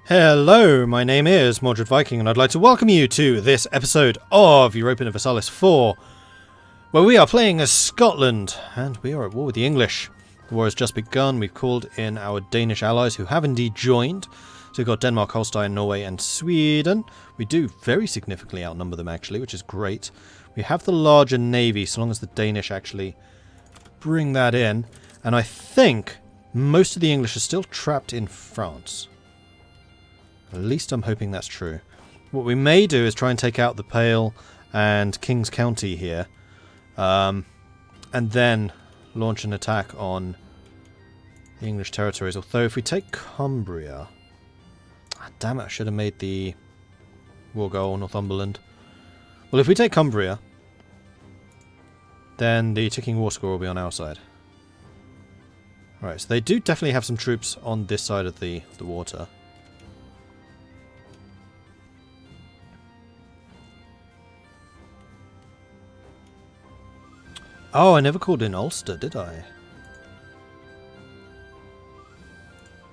Hello, my name is Mordred Viking, and I'd like to welcome you to this episode of Europa Universalis 4, where we are playing as Scotland, and we are at war with the English. The war has just begun. We've called in our Danish allies, who have indeed joined. So we've got Denmark, Holstein, Norway, and Sweden. We do very significantly outnumber them, actually, which is great. We have the larger navy, so long as the Danish actually bring that in. And I think most of the English are still trapped in France. At least I'm hoping that's true. What we may do is try and take out the Pale and King's County here. And then launch an attack on the English territories. Although if we take Cumbria... damn it, I should have made the war goal Northumberland. Well, if we take Cumbria, then the ticking war score will be on our side. Right, so they do definitely have some troops on this side of the water. Oh, I never called in Ulster, did I?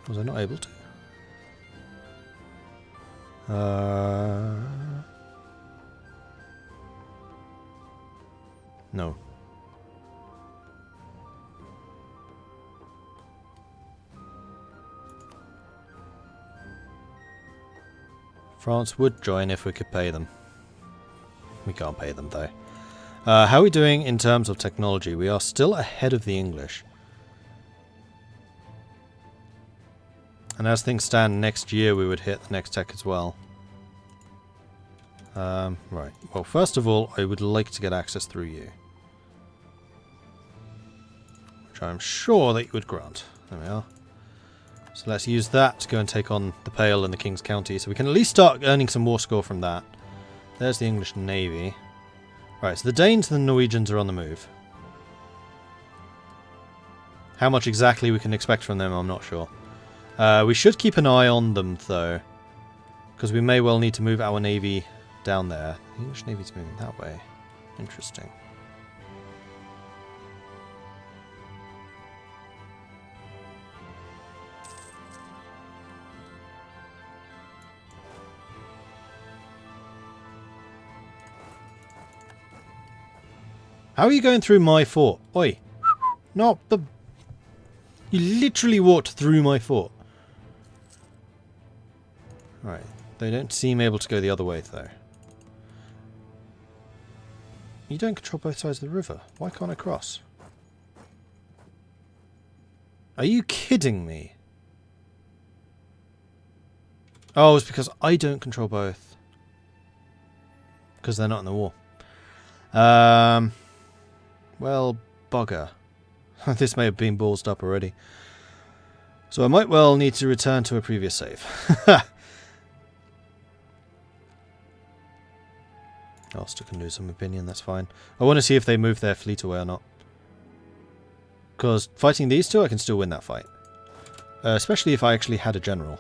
Was I not able to? No. France would join if we could pay them. We can't pay them though. How are we doing in terms of technology? We are still ahead of the English. And as things stand, next year we would hit the next tech as well. Right. Well, first of all, I would like to get access through you. Which I'm sure that you would grant. There we are. So let's use that to go and take on the Pale and the King's County. So we can at least start earning some war score from that. There's the English Navy. Right, so the Danes and the Norwegians are on the move. How much exactly we can expect from them, I'm not sure. We should keep an eye on them, though. Because we may well need to move our navy down there. The English navy's moving that way. Interesting. How are you going through my fort? Oi. Not the... You literally walked through my fort. Right. They don't seem able to go the other way, though. You don't control both sides of the river. Why can't I cross? Are you kidding me? Oh, it's because I don't control both. Because they're not in the war. Well, bugger. This may have been ballsed up already. So I might well need to return to a previous save. Ulster can lose some opinion, that's fine. I want to see if they move their fleet away or not. Because fighting these two, I can still win that fight. Especially if I actually had a general.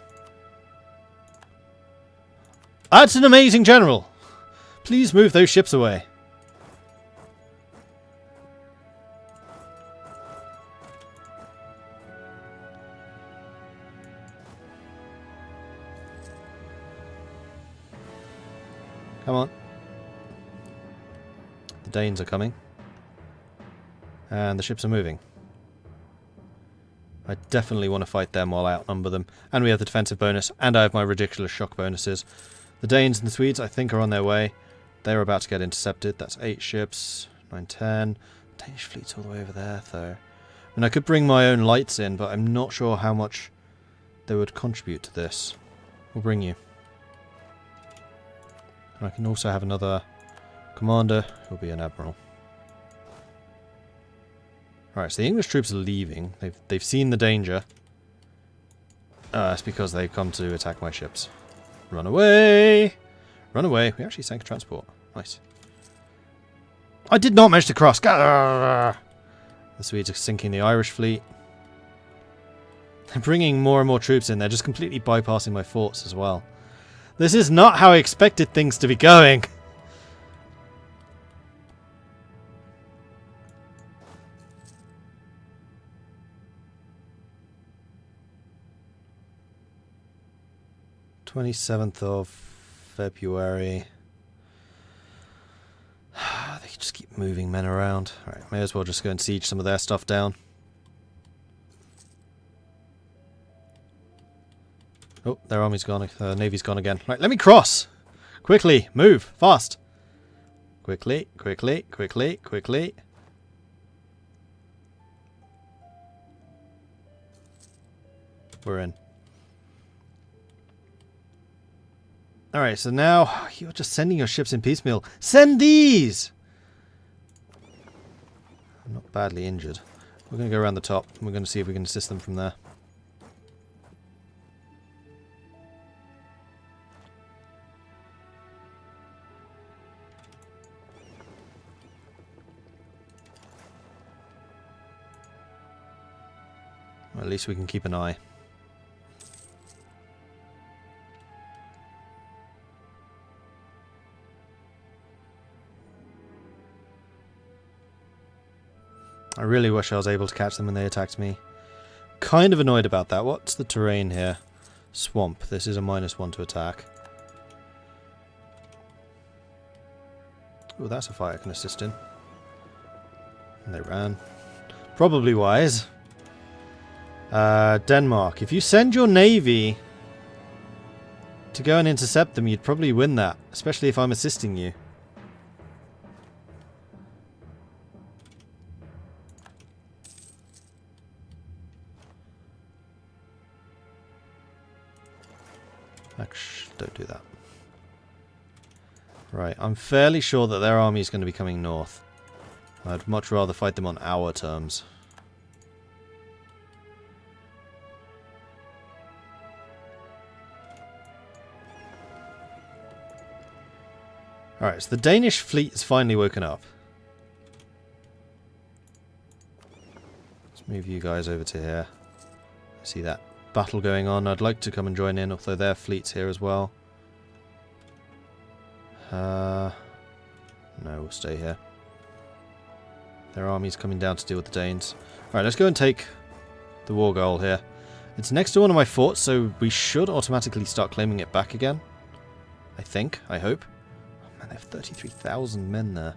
That's an amazing general! Please move those ships away. Come on. The Danes are coming. And the ships are moving. I definitely want to fight them while I outnumber them. And we have the defensive bonus. And I have my ridiculous shock bonuses. The Danes and the Swedes, I think, are on their way. They're about to get intercepted. That's 8 ships. 9, 10. Danish fleet's all the way over there, though. I mean, I could bring my own lights in, but I'm not sure how much they would contribute to this. We'll bring you. I can also have another commander who'll be an admiral. Right, so the English troops are leaving. They've seen the danger. That's because they've come to attack my ships. Run away! Run away. We actually sank a transport. Nice. I did not manage to cross. The Swedes are sinking the Irish fleet. They're bringing more and more troops in. They're just completely bypassing my forts as well. This is not how I expected things to be going. 27th of February. They can just keep moving men around. Alright, may as well just go and siege some of their stuff down. Oh, their army's gone. Navy's gone again. Right, let me cross! Quickly! Move! Fast! Quickly, quickly, quickly, quickly. We're in. Alright, so now you're just sending your ships in piecemeal. Send these! I'm not badly injured. We're going to go around the top and we're going to see if we can assist them from there. Well, at least we can keep an eye. I really wish I was able to catch them when they attacked me. Kind of annoyed about that. What's the terrain here? Swamp. This is a -1 to attack. Oh, that's a fight I can assist in. And they ran. Probably wise. Denmark. If you send your navy to go and intercept them, you'd probably win that. Especially if I'm assisting you. Actually, don't do that. Right, I'm fairly sure that their army is going to be coming north. I'd much rather fight them on our terms. Alright, so the Danish fleet has finally woken up. Let's move you guys over to here. I see that battle going on. I'd like to come and join in, although their fleet's here as well. No, we'll stay here. Their army's coming down to deal with the Danes. Alright, let's go and take the war goal here. It's next to one of my forts, so we should automatically start claiming it back again. I think. I hope. Oh man, they have 33,000 men there.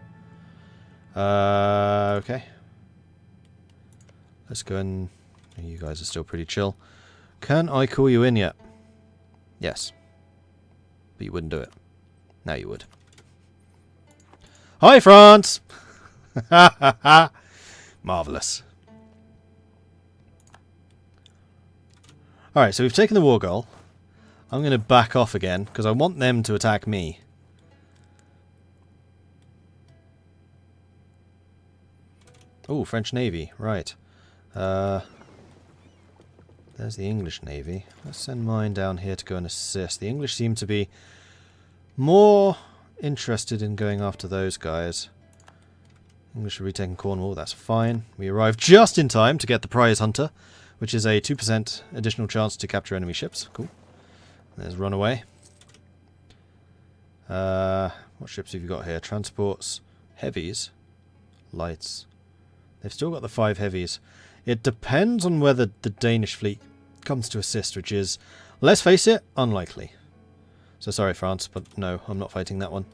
Okay. Let's go and... You guys are still pretty chill. Can I call you in yet? Yes. But you wouldn't do it. Now you would. Hi, France! Ha ha ha! Marvellous. Alright, so we've taken the war goal. I'm going to back off again, because I want them to attack me. Oh, French Navy. Right. There's the English Navy. Let's send mine down here to go and assist. The English seem to be more interested in going after those guys. English are retaking Cornwall. That's fine. We arrived just in time to get the prize hunter, which is a 2% additional chance to capture enemy ships. Cool. There's runaway. What ships have you got here? Transports, heavies, lights. They've still got the 5 heavies. It depends on whether the Danish fleet comes to assist, which is, let's face it, unlikely. So sorry, France, but no, I'm not fighting that one.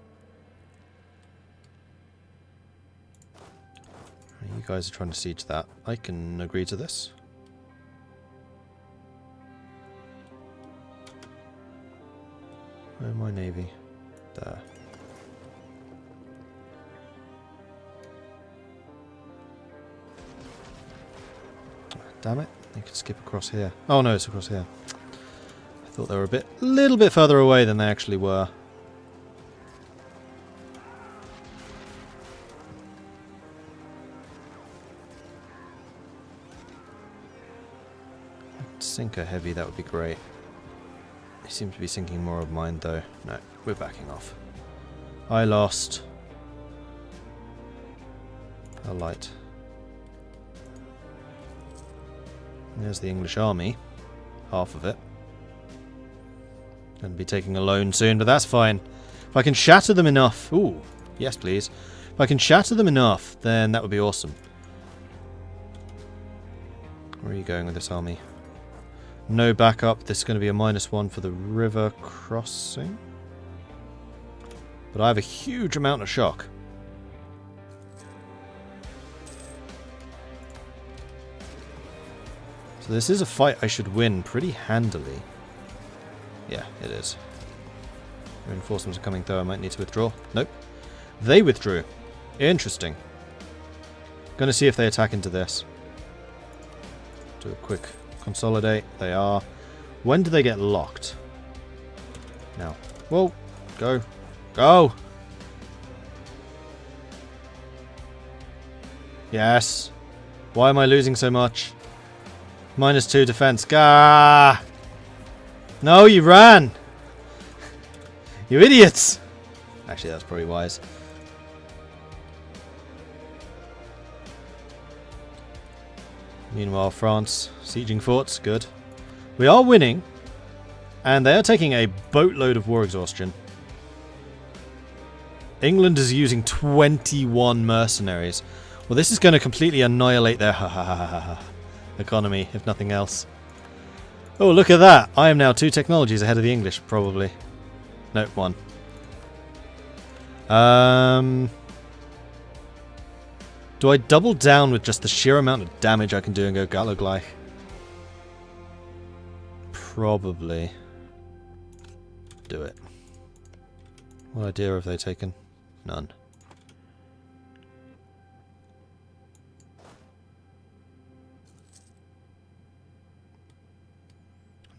You guys are trying to siege that. I can agree to this. Where's my navy? There. Damn it. They could skip across here. Oh no, it's across here. I thought they were a little bit further away than they actually were. Sink a heavy, that would be great. They seem to be sinking more of mine though. No, we're backing off. I lost a light. There's the English army. Half of it. Going to be taking a loan soon, but that's fine. If I can shatter them enough... Ooh, yes please. If I can shatter them enough, then that would be awesome. Where are you going with this army? No backup. This is going to be a -1 for the river crossing. But I have a huge amount of shock. So this is a fight I should win pretty handily. Yeah, it is. Reinforcements are coming through. I might need to withdraw. Nope. They withdrew. Interesting. Gonna see if they attack into this. Do a quick consolidate. They are. When do they get locked? Now. Whoa. Go. Go! Yes. Why am I losing so much? -2 defense. Gah! No, you ran! You idiots! Actually, that's probably wise. Meanwhile, France, sieging forts, good. We are winning, and they are taking a boatload of war exhaustion. England is using 21 mercenaries. Well, this is going to completely annihilate their economy, if nothing else. Oh, look at that! I am now 2 technologies ahead of the English, probably. No, 1. Do I double down with just the sheer amount of damage I can do and go Gallo gleich? Probably. Do it. What idea have they taken? None.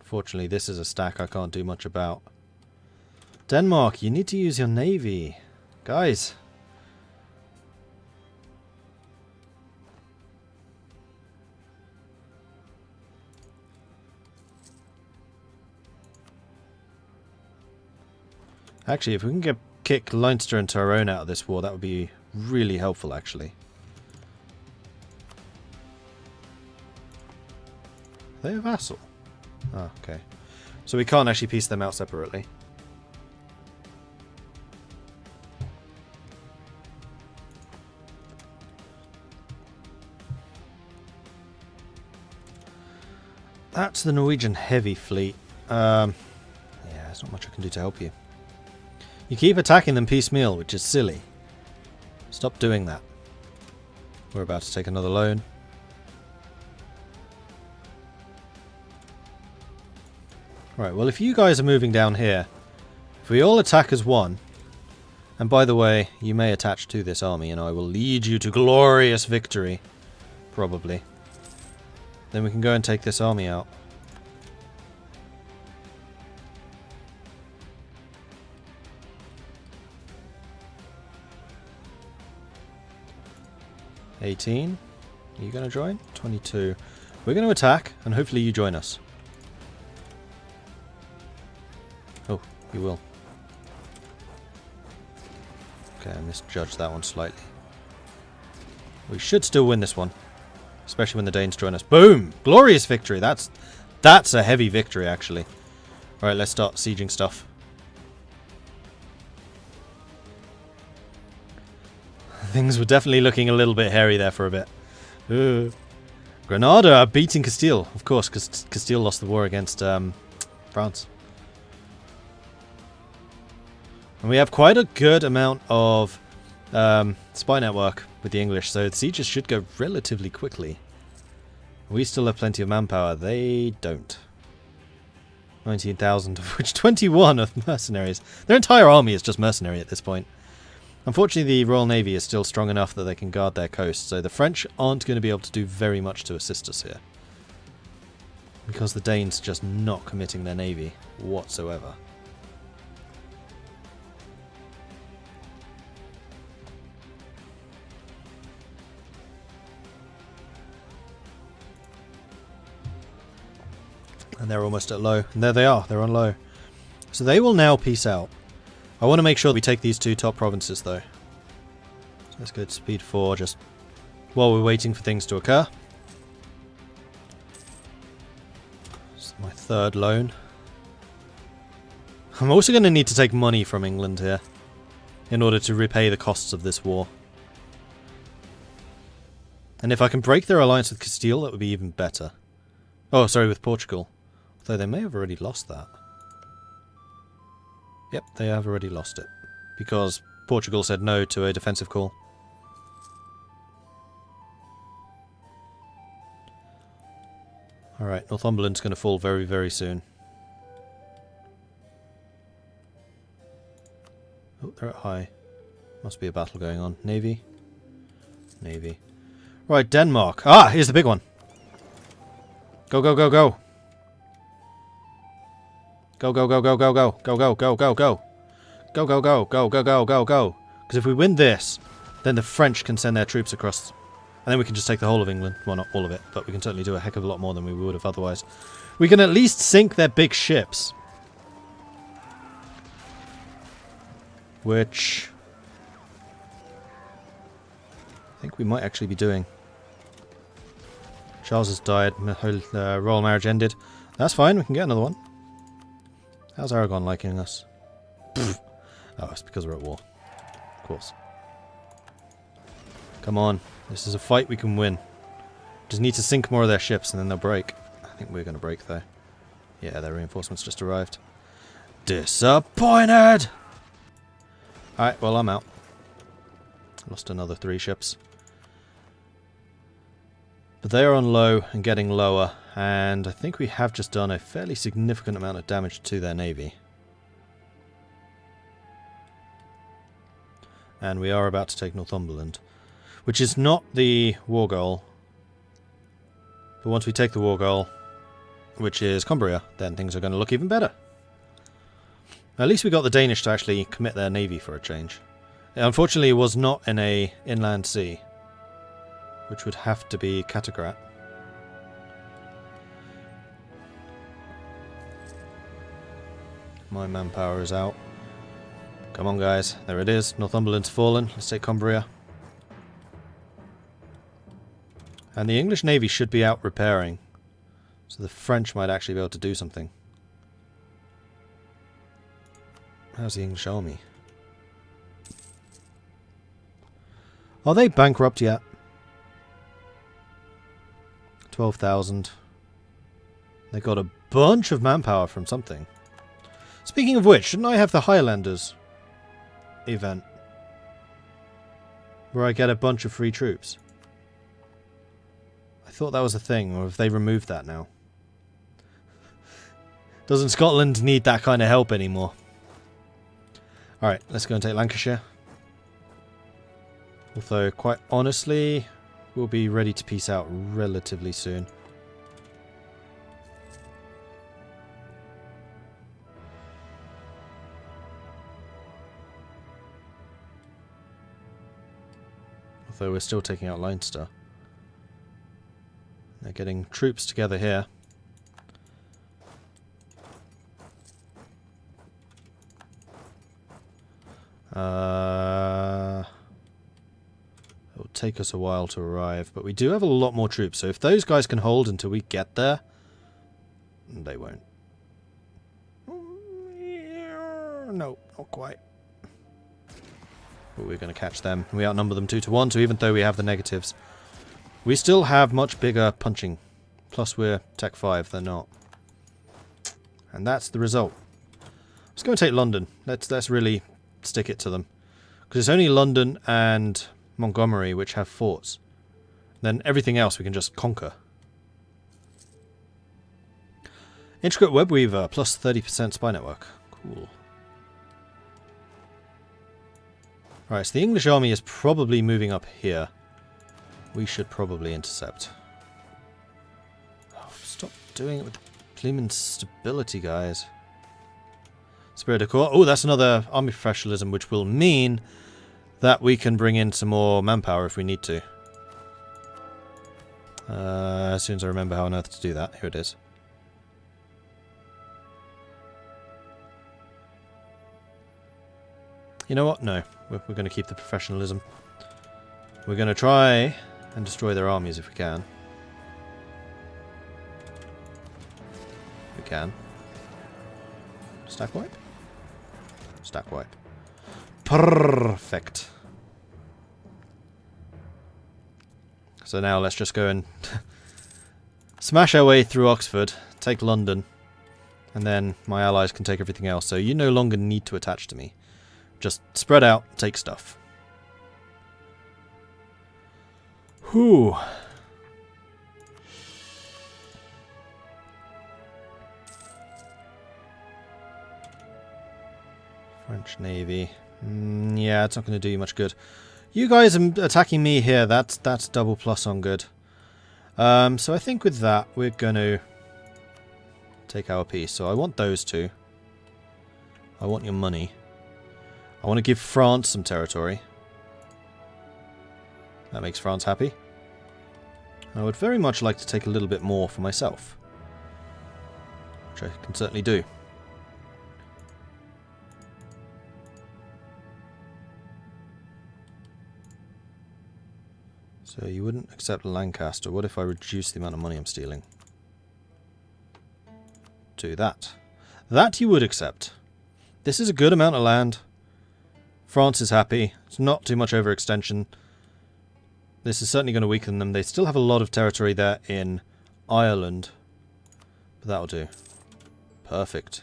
Unfortunately, this is a stack I can't do much about. Denmark, you need to use your navy. Guys. Actually, if we can kick Leinster and Tyrone out of this war, that would be really helpful, actually. Are they a vassal? Oh, okay. So we can't actually piece them out separately. That's the Norwegian heavy fleet. Yeah, there's not much I can do to help you. You keep attacking them piecemeal, which is silly. Stop doing that. We're about to take another loan. Right, well, if you guys are moving down here, if we all attack as one, and by the way, you may attach to this army, and I will lead you to glorious victory. Probably. Then we can go and take this army out. $18. Are you going to join? 22. We're going to attack, and hopefully you join us. Oh, you will. Okay, I misjudged that one slightly. We should still win this one. Especially when the Danes join us. Boom! Glorious victory! That's a heavy victory, actually. Alright, let's start sieging stuff. Things were definitely looking a little bit hairy there for a bit. Granada are beating Castile. Of course, because Castile lost the war against France. And we have quite a good amount of spy network with the English, so the sieges should go relatively quickly. We still have plenty of manpower. They don't. 19,000, of which 21 are mercenaries. Their entire army is just mercenary at this point. Unfortunately, the Royal Navy is still strong enough that they can guard their coast, so the French aren't going to be able to do very much to assist us here. Because the Danes are just not committing their navy whatsoever. And they're almost at low. And there they are. They're on low. So they will now peace out. I want to make sure we take these 2 top provinces, though. So let's go to speed 4, just while we're waiting for things to occur. This is my 3rd loan. I'm also going to need to take money from England here in order to repay the costs of this war. And if I can break their alliance with Castile, that would be even better. Oh, sorry, with Portugal. Though they may have already lost that. Yep, they have already lost it. Because Portugal said no to a defensive call. Alright, Northumberland's going to fall very, very soon. Oh, they're at high. Must be a battle going on. Navy. Navy. Right, Denmark. Ah, here's the big one. Go, go, go, go. Go, go, go, go, go, go. Go, go, go, go, go. Go, go, go, go, go, go, go, go. Because if we win this, then the French can send their troops across. And then we can just take the whole of England. Well, not all of it, but we can certainly do a heck of a lot more than we would have otherwise. We can at least sink their big ships. Which I think we might actually be doing. Charles has died. Royal marriage ended. That's fine. We can get another one. How's Aragon liking us? Pfft. Oh, it's because we're at war. Of course. Come on. This is a fight we can win. Just need to sink more of their ships and then they'll break. I think we're going to break though. Yeah, their reinforcements just arrived. Disappointed! Alright, well, I'm out. Lost another 3 ships. But they are on low and getting lower, and I think we have just done a fairly significant amount of damage to their navy. And we are about to take Northumberland, which is not the war goal. But once we take the war goal, which is Cumbria, then things are going to look even better. At least we got the Danish to actually commit their navy for a change. Unfortunately, it was not in a inland sea, which would have to be Kattegat. My manpower is out. Come on, guys. There it is. Northumberland's fallen. Let's take Cumbria. And the English navy should be out repairing, so the French might actually be able to do something. How's the English army? Are they bankrupt yet? 12,000. They got a bunch of manpower from something. Speaking of which, shouldn't I have the Highlanders event? Where I get a bunch of free troops. I thought that was a thing, or have they removed that now? Doesn't Scotland need that kind of help anymore? Alright, let's go and take Lancashire. Although, quite honestly, we'll be ready to peace out relatively soon. Although we're still taking out Leinster. They're getting troops together here. It'll take us a while to arrive, but we do have a lot more troops, so if those guys can hold until we get there, they won't. No, not quite. But we're going to catch them. We outnumber them 2-1, so even though we have the negatives, we still have much bigger punching. Plus we're Tech 5, they're not. And that's the result. Let's go and take London. Let's really stick it to them. Because it's only London and Montgomery which have forts. Then everything else we can just conquer. Intricate Web Weaver, plus 30% spy network. Cool. Right, so the English army is probably moving up here. We should probably intercept. Oh, stop doing it with the blooming stability, guys. Spirit of Corps. Oh, that's another army professionalism, which will mean that we can bring in some more manpower if we need to. As soon as I remember how on earth to do that. Here it is. You know what? No. We're going to keep the professionalism. We're going to try and destroy their armies if we can. We can. Stack wipe? Stack wipe. Perfect. So now let's just go and smash our way through Oxford, take London, And then my allies can take everything else, so you no longer need to attach to me. Just spread out, take stuff. Whew. French Navy. Yeah, it's not going to do you much good. You guys are attacking me here. That's double plus on good. So I think with that, we're going to take our piece. So I want those two. I want your money. I want to give France some territory. That makes France happy. I would very much like to take a little bit more for myself, which I can certainly do. So you wouldn't accept Lancaster. What if I reduce the amount of money I'm stealing? To that. That you would accept. This is a good amount of land. France is happy. It's not too much overextension. This is certainly going to weaken them. They still have a lot of territory there in Ireland. But that'll do. Perfect.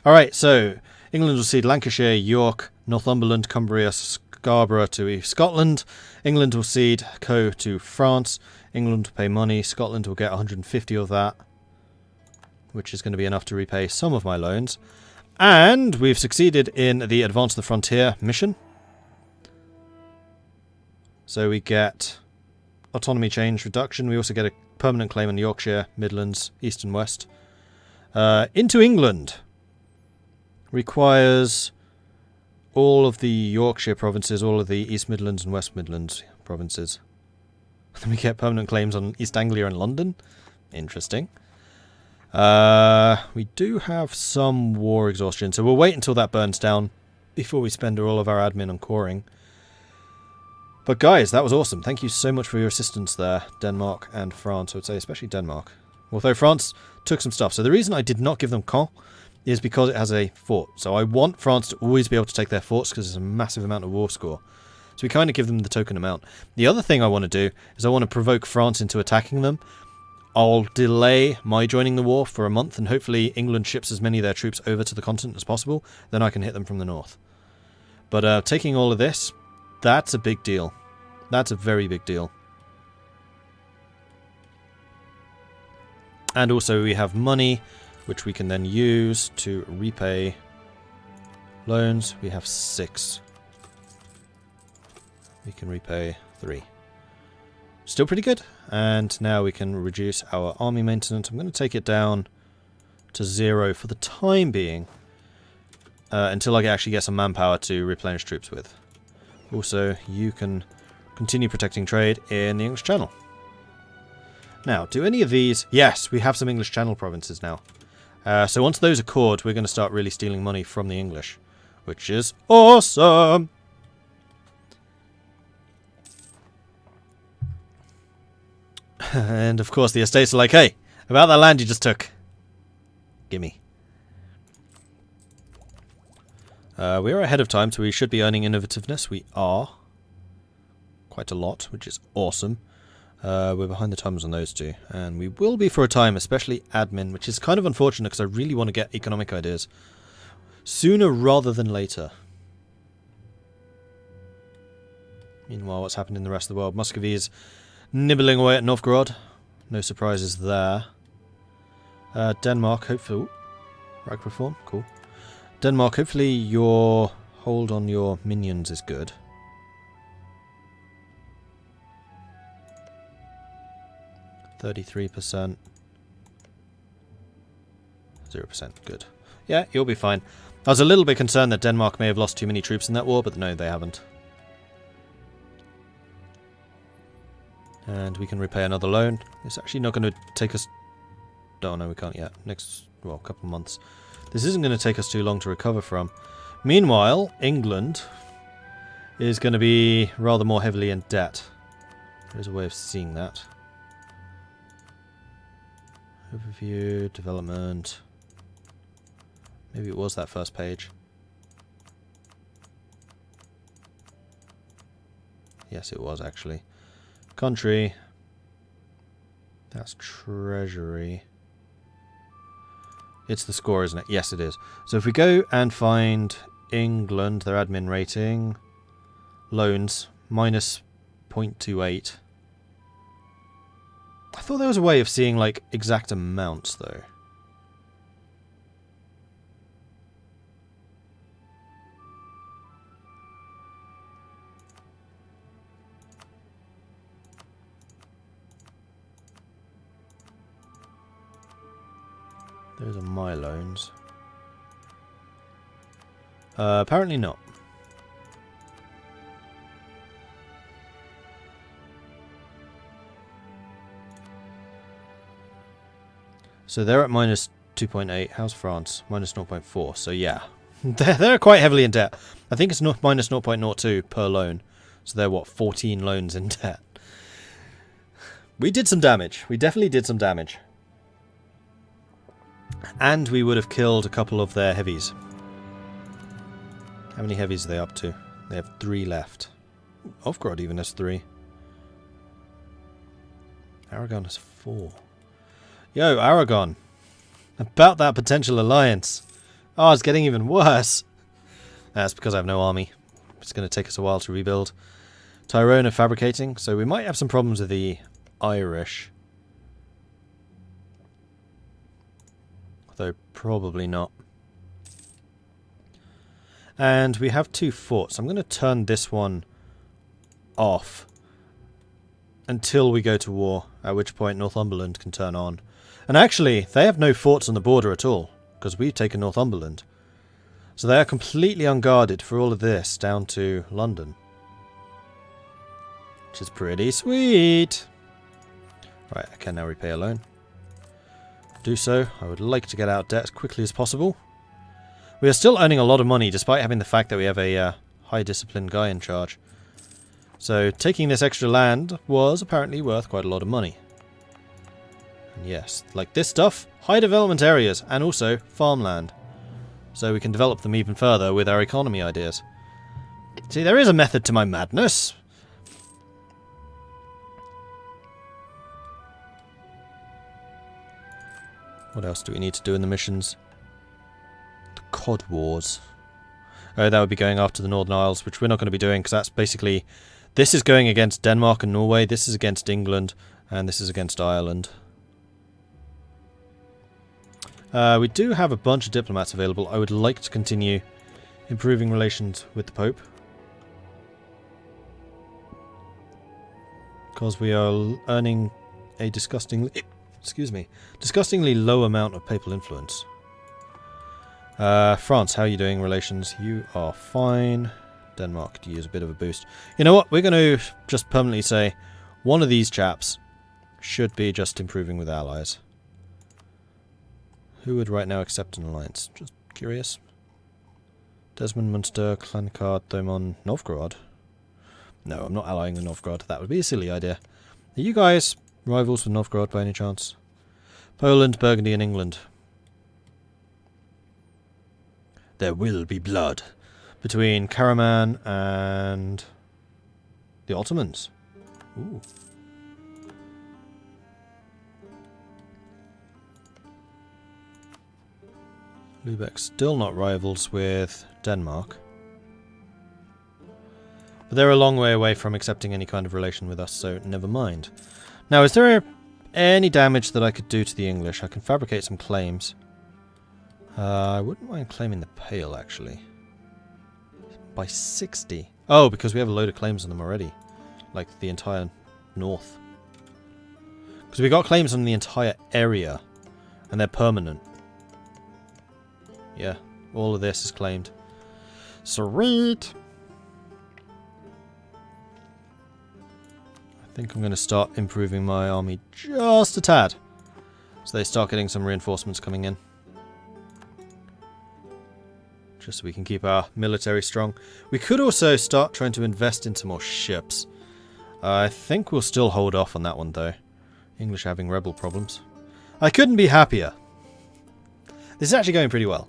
Alright, so England will cede Lancashire, York, Northumberland, Cumbria, Scarborough to Scotland. England will cede Co to France. England will pay money. Scotland will get 150 of that, which is going to be enough to repay some of my loans. And we've succeeded in the Advance the Frontier mission. So we get autonomy change reduction. We also get a permanent claim in Yorkshire, Midlands, East and West. Into England. Requires all of the Yorkshire provinces, all of the East Midlands and West Midlands provinces. Then we get permanent claims on East Anglia and London. Interesting. We do have some war exhaustion, so we'll wait until that burns down before we spend all of our admin on coring. But guys, that was awesome. Thank you so much for your assistance there, Denmark and France. I would say especially Denmark. Although France took some stuff. So the reason I did not give them Caen is because it has a fort. So I want France to always be able to take their forts because there's a massive amount of war score. So we kind of give them the token amount. The other thing I want to do is I want to provoke France into attacking them. I'll delay my joining the war for a month, and hopefully England ships as many of their troops over to the continent as possible. Then I can hit them from the north. But taking all of this, that's a big deal. That's a very big deal. And also we have money, which we can then use to repay loans. We have 6. We can repay 3. Still pretty good. And now we can reduce our army maintenance. I'm going to take it down to 0 for the time being. Until I actually get some manpower to replenish troops with. Also, you can continue protecting trade in the English Channel. Now, do any of these... Yes, we have some English Channel provinces now. So once those accord, we're going to start really stealing money from the English. Which is awesome! And of course the estates are like, hey, about that land you just took. Gimme. We are ahead of time, so we should be earning innovativeness. We are. Quite a lot, which is awesome. We're behind the times on those two. And we will be for a time, especially admin, which is kind of unfortunate because I really want to get economic ideas sooner rather than later. Meanwhile, what's happened in the rest of the world? Muscovy is nibbling away at Novgorod. No surprises there. Denmark, hopefully... Ooh, Reich reform, cool. Denmark, hopefully your hold on your minions is good. %. 0%, good. Yeah, you'll be fine. I was a little bit concerned that Denmark may have lost too many troops in that war, but no, they haven't. And we can repay another loan. It's actually not going to take us... Oh, no, we can't yet. Next, well, couple of months. This isn't going to take us too long to recover from. Meanwhile, England is going to be rather more heavily in debt. There's a way of seeing that. Overview, development. Maybe it was that first page. Yes, it was actually. Country. That's treasury. It's the score, isn't it? Yes, it is. So if we go and find England, their admin rating, loans, minus 0.28. I thought there was a way of seeing, like, exact amounts, though. Those are my loans. Apparently not. So they're at minus 2.8. How's France? Minus 0.4. So yeah, they're quite heavily in debt. I think it's minus 0.02 per loan. So they're, what, 14 loans in debt. We did some damage. We definitely did some damage. And we would have killed a couple of their heavies. How many heavies are they up to? They have 3 left. Novgorod even has 3. Aragon has 4. Yo, Aragon. About that potential alliance. Oh, it's getting even worse. That's because I have no army. It's going to take us a while to rebuild. Tyrone are fabricating, so we might have some problems with the Irish. Though probably not. And we have 2 forts. I'm going to turn this one off until we go to war, at which point Northumberland can turn on. And actually, they have no forts on the border at all, because we've taken Northumberland. So they are completely unguarded for all of this down to London. Which is pretty sweet. Right, I can now repay a loan. Do so. I would like to get out of debt as quickly as possible. We are still earning a lot of money despite having the fact that we have a high disciplined guy in charge. So taking this extra land was apparently worth quite a lot of money. And yes, like this stuff, high development areas and also farmland. So we can develop them even further with our economy ideas. See, there is a method to my madness. What else do we need to do in the missions? The Cod Wars. Oh, that would be going after the Northern Isles, which we're not going to be doing, because that's basically... This is going against Denmark and Norway, this is against England, and this is against Ireland. We do have a bunch of diplomats available. I would like to continue improving relations with the Pope. Because we are earning a disgustingly low amount of papal influence. France, how are you doing relations? You are fine. Denmark could use a bit of a boost. You know what? We're going to just permanently say one of these chaps should be just improving with allies. Who would right now accept an alliance? Just curious. Desmond, Munster, Clancarth, Thomon, Novgorod. No, I'm not allying with Novgorod. That would be a silly idea. Are you guys rivals with Novgorod by any chance? Poland, Burgundy and England. There will be blood between Karaman and the Ottomans. Ooh. Lubeck still not rivals with Denmark. But they're a long way away from accepting any kind of relation with us, so never mind. Now, is there any damage that I could do to the English? I can fabricate some claims. I wouldn't mind claiming the Pale, actually. By 60. Oh, because we have a load of claims on them already. Like the entire north. Because we got claims on the entire area. And they're permanent. Yeah, all of this is claimed. Sweet! I think I'm going to start improving my army just a tad. So they start getting some reinforcements coming in. Just so we can keep our military strong. We could also start trying to invest into more ships. I think we'll still hold off on that one though. English having rebel problems. I couldn't be happier. This is actually going pretty well.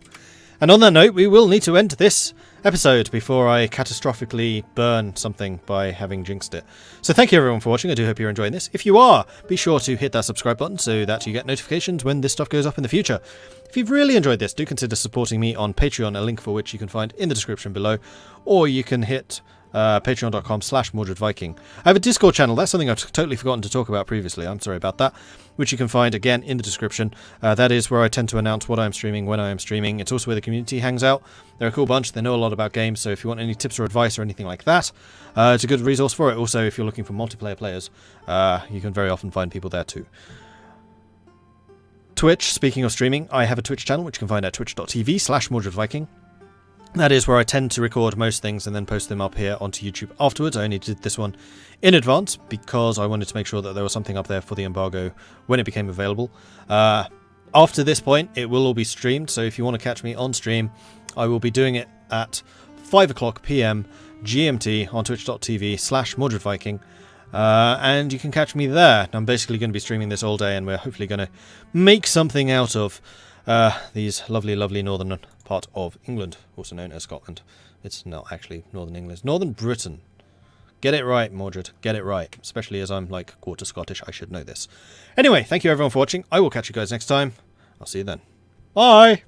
And on that note, we will need to end this episode before I catastrophically burn something by having jinxed it. So thank you everyone for watching. I do hope you're enjoying this. If you are, be sure to hit that subscribe button so that you get notifications when this stuff goes up in the future. If you've really enjoyed this, do consider supporting me on Patreon, a link for which you can find in the description below, or you can hit patreon.com/MordredViking. I have a Discord channel. That's something I've totally forgotten to talk about previously. I'm sorry about that. Which you can find again in the description. That is where I tend to announce what I'm streaming, when I am streaming. It's also where the community hangs out. They're a cool bunch. They know a lot about games. So if you want any tips or advice or anything like that, it's a good resource for it. Also, if you're looking for multiplayer players, you can very often find people there too. Twitch, speaking of streaming, I have a Twitch channel which you can find at twitch.tv/MordredViking. That is where I tend to record most things and then post them up here onto YouTube afterwards. I only did this one in advance because I wanted to make sure that there was something up there for the embargo when it became available. After this point, it will all be streamed, so if you want to catch me on stream, I will be doing it at 5 o'clock PM GMT on twitch.tv/MordredViking. And you can catch me there. I'm basically going to be streaming this all day, and we're hopefully going to make something out of these lovely, lovely northern part of England, also known as Scotland. It's not actually northern England, it's northern Britain. Get it right, Mordred, get it right. Especially as I'm like quarter Scottish, I should know this. Anyway, thank you everyone for watching. I will catch you guys next time. I'll see you then. Bye!